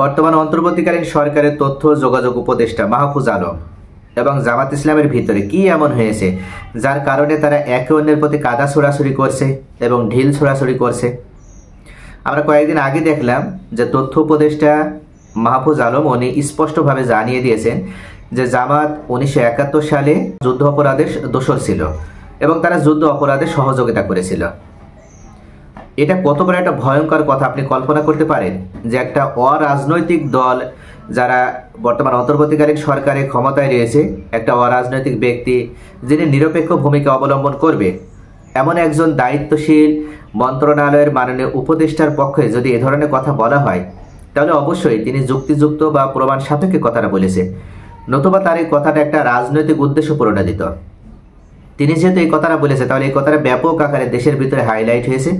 বর্তমান অন্তর্বর্তীকালীন সরকারের তথ্য যোগাযোগ উপদেষ্টা মাহফুজ আলম এবং জামাত ইসলামের ভিতরে কি এমন হয়েছে যার কারণে তারা একে অন্যের প্রতি কাদা ছোড়াছুড়ি করছে এবং ঢিল ছোড়াছুড়ি করছে। আমরা কয়েকদিন আগে দেখলাম যে তথ্য উপদেষ্টা মাহফুজ আলম উনি স্পষ্টভাবে জানিয়ে দিয়েছেন যে জামাত 1971 সালে যুদ্ধ অপরাধের দোষর ছিল এবং তারা যুদ্ধ অপরাধে সহযোগিতা করেছিল। এটা কত বড় একটা ভয়ঙ্কর কথা আপনি কল্পনা করতে পারেন যে একটা অরাজনৈতিক দল যারা বর্তমান অন্তর্বর্তীকালীন সরকারে ক্ষমতায় রয়েছে, একটা অরাজনৈতিক ব্যক্তি যিনি নিরপেক্ষ ভূমিকা অবলম্বন করবে, এমন একজন দায়িত্বশীল মন্ত্রণালয়ের মাননীয় উপদেষ্টার পক্ষে যদি এ ধরনের কথা বলা হয় তাহলে অবশ্যই তিনি যুক্তিযুক্ত বা প্রমাণ সাপেক্ষে কথাটা বলেছে, নতুবা তার এই কথাটা একটা রাজনৈতিক উদ্দেশ্য প্রণোদিত। তিনি যেহেতু এই কথাটা বলেছে তাহলে এই কথাটা ব্যাপক আকারে দেশের ভিতরে হাইলাইট হয়েছে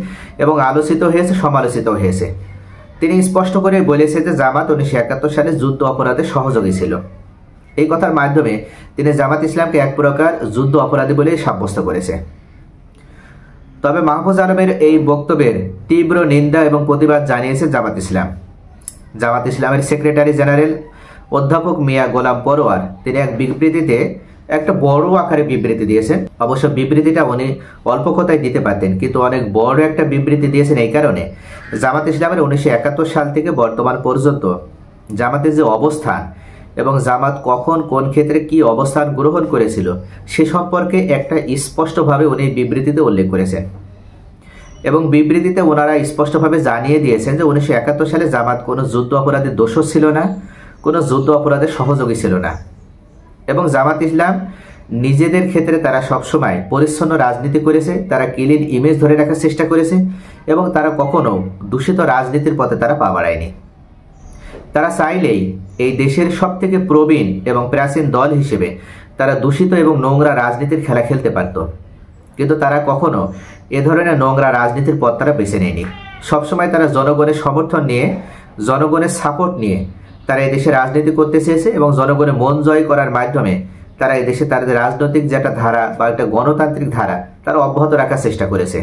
এবং আলোচিত হয়েছে, সমালোচিত হয়েছে। তিনি স্পষ্ট করে বলেছে যে জামাত 1971 সালে যুদ্ধ অপরাধে সহযোগী ছিল। এই কথার মাধ্যমে তিনি জামাত ইসলামকে এক প্রকার যুদ্ধ অপরাধী বলে সাব্যস্ত করেছে। তবে মাহফুজ আলমের এই বক্তব্যের তীব্র নিন্দা এবং প্রতিবাদ জানিয়েছে জামাত ইসলাম। জামাত ইসলামের সেক্রেটারি জেনারেল অধ্যাপক মিয়া গোলাম পরোয়ার তিনি এক বিবৃতিতে একটা বড় আকারে বিবৃতি দিয়েছেন। অবশ্য বিবৃতিটা উনি অল্প কথায় দিতে পারতেন, কিন্তু অনেক বড় একটা বিবৃতি দিয়েছেন এই কারণে জামাত ইসলামের 1971 সাল থেকে বর্তমান পর্যন্ত জামাতের যে অবস্থান এবং জামাত কখন কোন ক্ষেত্রে কি অবস্থান গ্রহণ করেছিল সে সম্পর্কে একটা স্পষ্টভাবে উনি বিবৃতিতে উল্লেখ করেছেন এবং বিবৃতিতে ওনারা স্পষ্টভাবে জানিয়ে দিয়েছেন যে 1971 সালে জামাত কোনো যুদ্ধ অপরাধের দোষর ছিল না, কোনো যুদ্ধ অপরাধের সহযোগী ছিল না এবং জামাত ইসলাম নিজেদের ক্ষেত্রে তারা সবসময় পরিচ্ছন্ন রাজনীতি করেছে, তারা ক্লিন ইমেজ ধরে রাখার চেষ্টা করেছে এবং তারা কখনো দূষিত রাজনীতির পথে তারা পা বাড়ায়নি। তারা চাইলেই এই দেশের সবথেকে প্রবীণ এবং প্রাচীন দল হিসেবে তারা দূষিত এবং নোংরা রাজনীতির খেলা খেলতে পারত, কিন্তু তারা কখনো এ ধরনের নোংরা রাজনীতির পথ তারা বেছে নেয়নি। সবসময় তারা জনগণের সমর্থন নিয়ে, জনগণের সাপোর্ট নিয়ে তারা এই দেশে রাজনীতি করতে চেয়েছে এবং জনগণের মন জয় করার মাধ্যমে তারা এই দেশে তাদের রাজনৈতিক যে একটা ধারা বা একটা গণতান্ত্রিক ধারা তারা অব্যাহত রাখার চেষ্টা করেছে।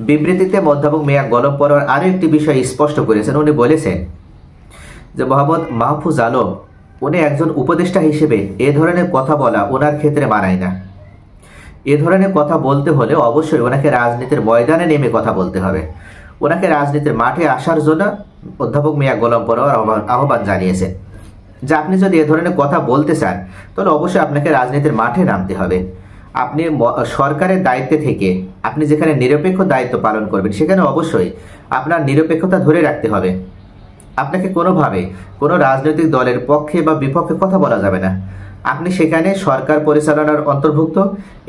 বিবৃতিতে অধ্যাপক মিয়া গোলাম পরোয়ার আরও একটি বিষয় স্পষ্ট করেছেন। উনি বলেছেন যে মোহাম্মদ মাহফুজ আলম উনি একজন উপদেষ্টা হিসেবে এ ধরনের কথা বলা ওনার ক্ষেত্রে মানায় না। এ ধরনের কথা বলতে হলে অবশ্যই ওনাকে রাজনীতির ময়দানে নেমে কথা বলতে হবে। ওনাকে রাজনীতির মাঠে আসার জন্য অধ্যাপক মিয়া গোলাম পরোয়ার আহ্বান জানিয়েছেন যে আপনি যদি এ ধরনের কথা বলতে চান তাহলে অবশ্যই আপনাকে রাজনীতির মাঠে নামতে হবে। আপনি সরকারের দায়িত্বে থেকে আপনি যেখানে নিরপেক্ষ দায়িত্ব পালন করবেন সেখানে অবশ্যই আপনার নিরপেক্ষতা ধরে রাখতে হবে। আপনাকে কোনোভাবে কোনো রাজনৈতিক দলের পক্ষে বা বিপক্ষে কথা বলা যাবে না। আপনি সেখানে সরকার পরিচালনার অন্তর্ভুক্ত,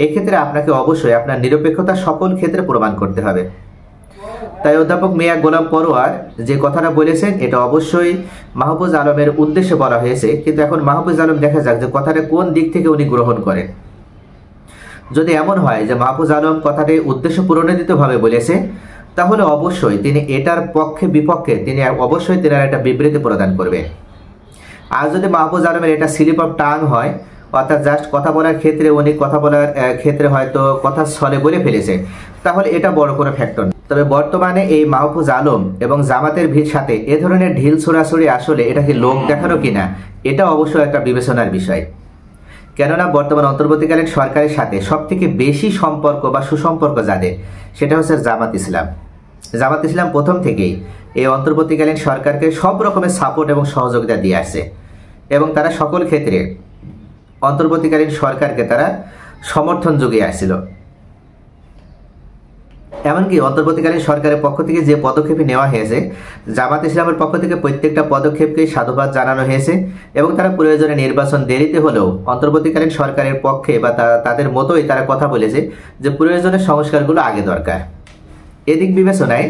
এক্ষেত্রে আপনাকে অবশ্যই আপনার নিরপেক্ষতা সকল ক্ষেত্রে প্রমাণ করতে হবে। তাই অধ্যাপক মিয়া গোলাম পরোয়ার যে কথাটা বলেছেন এটা অবশ্যই মাহফুজ আলমের উদ্দেশ্যে বলা হয়েছে, কিন্তু এখন মাহফুজ আলম দেখা যাক যে কথাটা কোন দিক থেকে উনি গ্রহণ করেন। যদি এমন হয় যে মাহফুজ আলম কথাটি উদ্দেশ্য প্রণোদিতভাবে বলেছে তাহলে অবশ্যই তিনি এটার পক্ষে বিপক্ষে তিনি অবশ্যই তেনার একটা বিবৃতি প্রদান করবেন। আর যদি মাহফুজ আলমের এটা স্লিপ অফ টাং হয়, অর্থাৎ জাস্ট কথা বলার ক্ষেত্রে উনি কথা বলার ক্ষেত্রে হয়তো কথা ছলে বলে ফেলেছে, তাহলে এটা বড় কোনো ফ্যাক্টর না। তবে বর্তমানে এই মাহফুজ আলম এবং জামাতের সাথে এ ধরনের ঢিল ছোড়াছুড়ি আসলে এটা কি লোক দেখানো কিনা এটা অবশ্যই একটা বিবেচনার বিষয়। কেননা বর্তমান অন্তর্বর্তীকালীন সরকারের সাথে সবথেকে বেশি সম্পর্ক বা সুসম্পর্ক যাদের সেটা হচ্ছে জামাত ইসলাম। জামাত ইসলাম প্রথম থেকেই এই অন্তর্বর্তীকালীন সরকারকে সব রকমের সাপোর্ট এবং সহযোগিতা দিয়ে আসছে এবং তারা সকল ক্ষেত্রে অন্তর্বর্তীকালীন সরকারকে তারা সমর্থন জুগিয়ে আসছিল। এমনকি অন্তর্বর্তীকালীন সরকারের পক্ষ থেকে যে পদক্ষেপ নেওয়া হয়েছে জামাত ইসলামের পক্ষ থেকে প্রত্যেকটা পদক্ষেপকে সাধুবাদ জানানো হয়েছে এবং তারা প্রয়োজনে নির্বাচন দেরিতে হলেও অন্তর্বর্তীকালীন সরকারের পক্ষে বা তাদের মতোই তারা কথা বলেছে যে প্রয়োজনের সংস্কারগুলো আগে দরকার। এদিক বিবেচনায়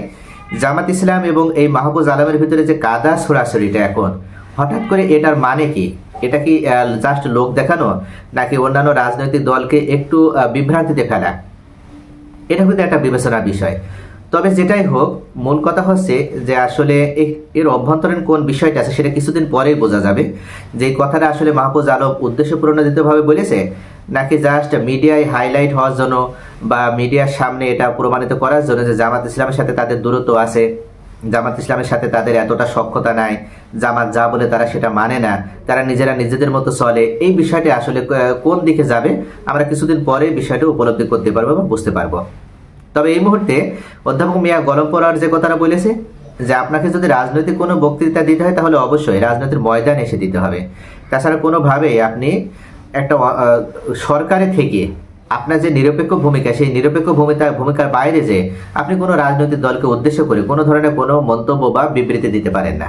জামাত ইসলাম এবং এই মাহফুজ আলমের ভিতরে যে কাদা ছোড়াছড়িটা এখন হঠাৎ করে এটার মানে কি? এটা কি জাস্ট লোক দেখানো নাকি অন্যান্য রাজনৈতিক দলকে একটু বিভ্রান্তিতে ফেলা? এটা কিন্তু একটা বিবেচনার বিষয়। তবে যেটাই হোক মূল কথা হচ্ছে যে আসলে এর অভ্যন্তরীণ কোন বিষয়টা আছে সেটা কিছুদিন পরেই বোঝা যাবে যে এই কথাটা আসলে মাহফুজ আলম উদ্দেশ্য প্রণোদিতভাবে বলেছে নাকি জাস্ট মিডিয়ায় হাইলাইট হওয়ার জন্য বা মিডিয়ার সামনে এটা প্রমাণিত করার জন্য যে জামাত ইসলামের সাথে তাদের দূরত্ব আছে জামাত ইসলামের সাথে তাদের এতটা সখ্যতা নাই, জামাত যা বলে তারা সেটা মানে না, তারা নিজেরা নিজেদের মতো চলে, এই বিষয়টি আসলে কোন দিকে যাবে আমরা কিছুদিন পরে বিষয়টা উপলব্ধি করতে পারবো এবং বুঝতে পারবো। তবে এই মুহূর্তে অধ্যাপক মিয়া গলম পড়ার যে কথাটা বলেছে যে আপনাকে যদি রাজনৈতিক কোনো বক্তৃতা দিতে হয় তাহলে অবশ্যই রাজনীতির ময়দানে এসে দিতে হবে। তাছাড়া কোনোভাবেই আপনি একটা সরকারে থেকে আপনার যে নিরপেক্ষ ভূমিকা, সেই নিরপেক্ষ ভূমিকার বাইরে যে আপনি কোনো রাজনৈতিক দলকে উদ্দেশ্য করে কোনো ধরনের কোনো মন্তব্য বা বিবৃতি দিতে পারেন না।